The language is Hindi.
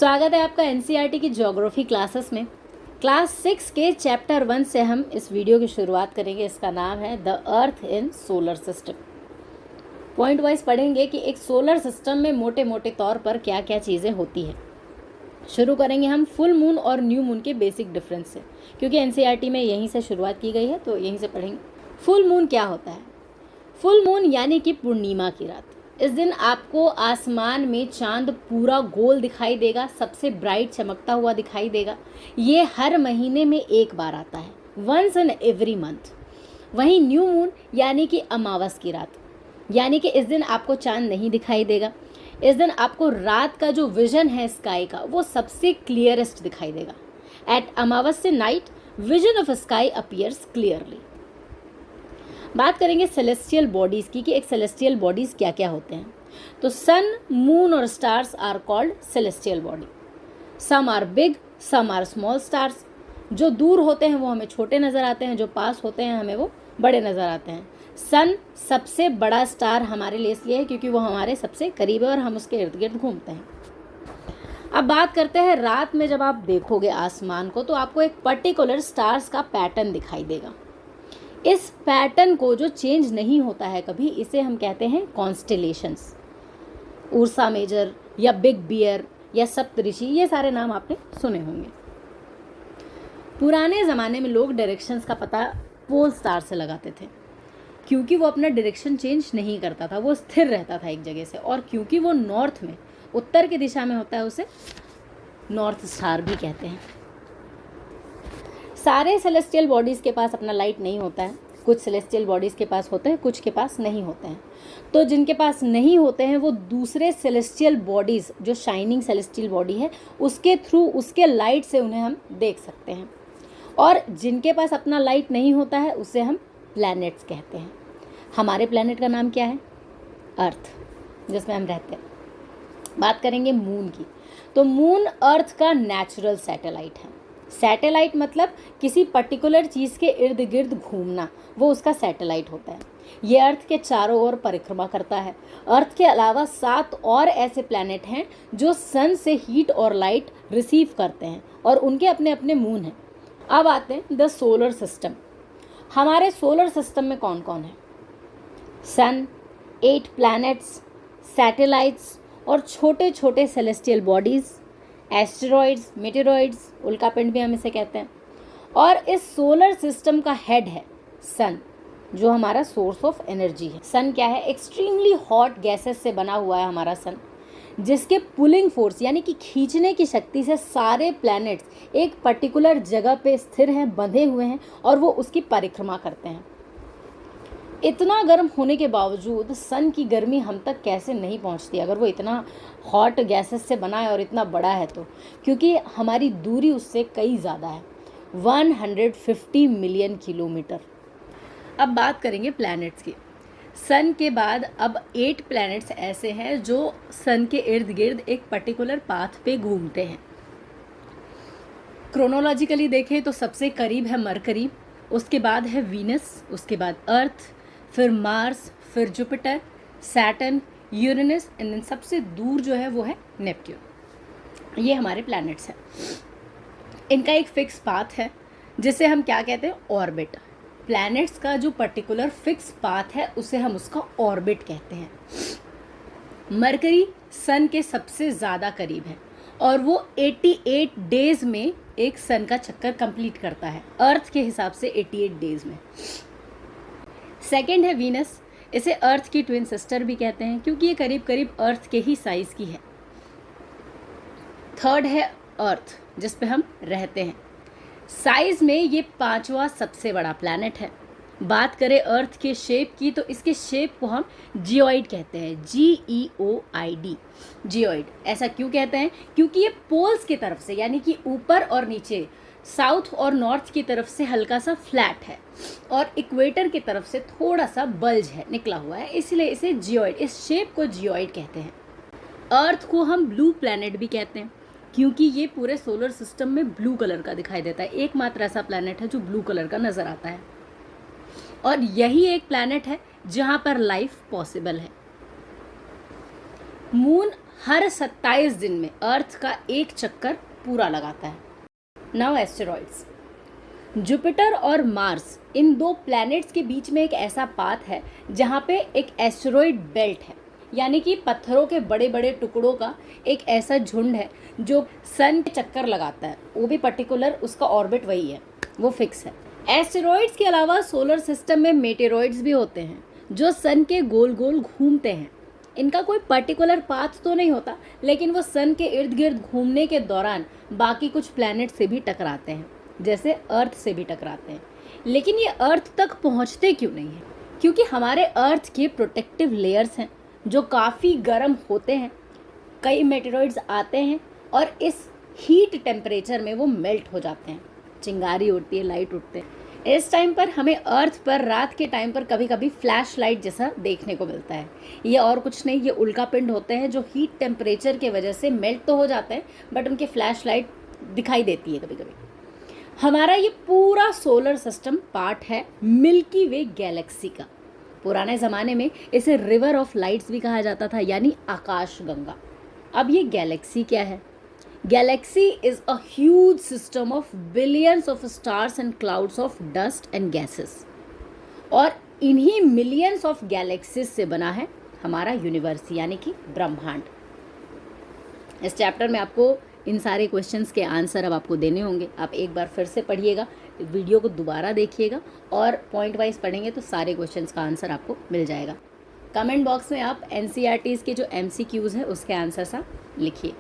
स्वागत है आपका एनसीईआरटी की ज्योग्राफी क्लासेस में। क्लास 6 के चैप्टर 1 से हम इस वीडियो की शुरुआत करेंगे। इसका नाम है the earth in solar system. Point wise पढ़ेंगे कि एक सोलर सिस्टम में मोटे मोटे तौर पर क्या क्या चीज़ें होती हैं। शुरू करेंगे हम फुल मून और न्यू मून के बेसिक डिफरेंस से, क्योंकि एनसीईआरटी में यहीं से शुरुआत की गई है तो यहीं से पढ़ेंगे। फुल मून क्या होता है? फुल मून यानी कि पूर्णिमा की रात। इस दिन आपको आसमान में चांद पूरा गोल दिखाई देगा, सबसे ब्राइट चमकता हुआ दिखाई देगा। ये हर महीने में एक बार आता है, वंस इन एवरी मंथ। वहीं न्यू मून यानी कि अमावस की रात, यानी कि इस दिन आपको चांद नहीं दिखाई देगा। इस दिन आपको रात का जो विजन है स्काई का, वो सबसे क्लियरेस्ट दिखाई देगा। Eight Amavasya night vision of sky appears clearly. बात करेंगे सेलेस्टियल बॉडीज़ की कि एक सेलेस्टियल बॉडीज़ क्या क्या होते हैं। तो सन, मून और stars are called celestial body. Some are big, some are small stars. जो दूर होते हैं वो हमें छोटे नज़र आते हैं, जो पास होते हैं हमें वो बड़े नज़र आते हैं। सन सबसे बड़ा स्टार हमारे लिए इसलिए है क्योंकि वो हमारे सबसे करीब है और हम उसके इर्द गिर्द घूमते हैं। अब बात करते हैं रात में जब आप देखोगे आसमान को तो आपको एक पर्टिकुलर स्टार्स का पैटर्न दिखाई देगा। इस पैटर्न को जो चेंज नहीं होता है कभी, इसे हम कहते हैं कॉन्स्टेलेशंस। उर्सा मेजर या बिग बियर या सप्तऋषि, ये सारे नाम आपने सुने होंगे। पुराने ज़माने में लोग डायरेक्शंस का पता पोल स्टार से लगाते थे, क्योंकि वो अपना डायरेक्शन चेंज नहीं करता था, वो स्थिर रहता था एक जगह से, और क्योंकि वो नॉर्थ में, उत्तर की दिशा में होता है, उसे नॉर्थ स्टार भी कहते हैं। सारे सेलेस्टियल बॉडीज़ के पास अपना लाइट नहीं होता है। कुछ सेलेस्टियल बॉडीज़ के पास होते हैं, कुछ के पास नहीं होते हैं। तो जिनके पास नहीं होते हैं वो दूसरे सेलेस्टियल बॉडीज़, जो शाइनिंग सेलेस्टियल बॉडी है, उसके थ्रू, उसके लाइट से उन्हें हम देख सकते हैं। और जिनके पास अपना लाइट नहीं होता है उसे हम प्लैनेट्स कहते हैं। हमारे प्लैनेट का नाम क्या है? अर्थ, जिसमें हम रहते हैं। बात करेंगे मून की। तो मून अर्थ का नेचुरल सैटेलाइट है। सैटेलाइट मतलब किसी पर्टिकुलर चीज़ के इर्द गिर्द घूमना, वो उसका सैटेलाइट होता है। ये अर्थ के चारों ओर परिक्रमा करता है। अर्थ के अलावा 7 और ऐसे प्लैनेट हैं जो सन से हीट और लाइट रिसीव करते हैं और उनके अपने अपने मून हैं। अब आते हैं द सोलर सिस्टम। हमारे सोलर सिस्टम में कौन कौन है? सन, 8 प्लैनेट्स, सैटेलाइट्स और छोटे छोटे सेलेस्टियल बॉडीज़, एस्टेरॉइड्स, मेटेरॉइड्स, उल्कापिंड भी हम इसे कहते हैं। और इस सोलर सिस्टम का हेड है सन, जो हमारा सोर्स ऑफ एनर्जी है। सन क्या है? एक्सट्रीमली हॉट गैसेस से बना हुआ है हमारा सन, जिसके पुलिंग फोर्स यानी कि खींचने की शक्ति से सारे प्लैनेट्स एक पर्टिकुलर जगह पे स्थिर हैं, बंधे हुए हैं, और वो उसकी परिक्रमा करते हैं। इतना गर्म होने के बावजूद सन की गर्मी हम तक कैसे नहीं पहुंचती, अगर वो इतना हॉट गैसेस से बना है और इतना बड़ा है तो? क्योंकि हमारी दूरी उससे कई ज़्यादा है, 150 मिलियन किलोमीटर। अब बात करेंगे प्लैनेट्स की। सन के बाद अब 8 प्लैनेट्स ऐसे हैं जो सन के इर्द गिर्द एक पर्टिकुलर पाथ पे घूमते हैं। क्रोनोलॉजिकली देखें तो सबसे करीब है मरकरी, उसके बाद है वीनस, उसके बाद अर्थ, फिर मार्स, फिर जुपिटर, सैटर्न, यूरेनस, एंड सबसे दूर जो है वो है नेपट्यून। ये हमारे प्लैनेट्स हैं। इनका एक फिक्स पाथ है जिसे हम क्या कहते हैं? ऑर्बिट। प्लैनेट्स का जो पर्टिकुलर फिक्स पाथ है उसे हम उसका ऑर्बिट कहते हैं। मरकरी सन के सबसे ज़्यादा करीब है और वो 88 डेज में एक सन का चक्कर कंप्लीट करता है, अर्थ के हिसाब से 88 डेज में। सेकेंड है वीनस। इसे अर्थ की ट्विन सिस्टर भी कहते हैं क्योंकि ये करीब करीब अर्थ के ही साइज़ की है। थर्ड है अर्थ, जिस पे हम रहते हैं। साइज में ये 5वां सबसे बड़ा प्लैनेट है। बात करें अर्थ के शेप की तो इसके शेप को हम जियोइड कहते हैं, GEOID, जियोइड। ऐसा क्यों कहते हैं? क्योंकि ये पोल्स की तरफ से, यानी कि ऊपर और नीचे, साउथ और नॉर्थ की तरफ से हल्का सा फ्लैट है और इक्वेटर की तरफ से थोड़ा सा बल्ज है, निकला हुआ है, इसलिए इसे जियोइड, इस शेप को जियोइड कहते हैं। अर्थ को हम ब्लू प्लैनेट भी कहते हैं क्योंकि ये पूरे सोलर सिस्टम में ब्लू कलर का दिखाई देता है। एकमात्र ऐसा प्लैनेट है जो ब्लू कलर का नज़र आता है, और यही एक प्लैनेट है जहाँ पर लाइफ पॉसिबल है। मून हर 27 दिन में अर्थ का एक चक्कर पूरा लगाता है। नाउ एस्टेरॉइड्स, जुपिटर और मार्स इन दो प्लैनेट्स के बीच में एक ऐसा पाथ है जहाँ पे एक एस्टेरॉइड बेल्ट है, यानी कि पत्थरों के बड़े बड़े टुकड़ों का एक ऐसा झुंड है जो सन के चक्कर लगाता है, वो भी पर्टिकुलर उसका ऑर्बिट वही है, वो फिक्स है। एस्टेरॉइड्स के अलावा सोलर सिस्टम में मेटेरॉइड्स भी होते हैं जो सन के गोल गोल घूमते हैं। इनका कोई पर्टिकुलर पाथ तो नहीं होता, लेकिन वो सन के इर्द गिर्द घूमने के दौरान बाकी कुछ प्लैनेट से भी टकराते हैं, जैसे अर्थ से भी टकराते हैं। लेकिन ये अर्थ तक पहुंचते क्यों नहीं है? क्योंकि हमारे अर्थ के प्रोटेक्टिव लेयर्स हैं जो काफ़ी गर्म होते हैं। कई मेटेरॉइड्स आते हैं और इस हीट टेम्परेचर में वो मेल्ट हो जाते हैं, चिंगारी उड़ती है, लाइट उठते हैं। इस टाइम पर हमें अर्थ पर रात के टाइम पर कभी कभी फ्लैश लाइट जैसा देखने को मिलता है। ये और कुछ नहीं, ये उल्का पिंड होते हैं जो हीट टेम्परेचर के वजह से मेल्ट तो हो जाते हैं, बट उनकी फ्लैश लाइट दिखाई देती है कभी कभी। हमारा ये पूरा सोलर सिस्टम पार्ट है मिल्की वे गैलेक्सी का। पुराने ज़माने में इसे रिवर ऑफ लाइट्स भी कहा जाता था, यानी आकाश गंगा। अब ये गैलेक्सी क्या है? Galaxy is a huge system of billions of stars and clouds of dust and gases, और इन्हीं मिलियंस ऑफ गैलेक्सीज से बना है हमारा यूनिवर्स, यानी कि ब्रह्मांड। इस चैप्टर में आपको इन सारे क्वेश्चंस के आंसर अब आपको देने होंगे। आप एक बार फिर से पढ़िएगा, वीडियो को दोबारा देखिएगा और पॉइंट वाइज पढ़ेंगे तो सारे क्वेश्चंस का आंसर आपको मिल जाएगा। कमेंट बॉक्स में आप एनसीईआरटीज़ के जो MCQs है उसके आंसर्स आप लिखिए।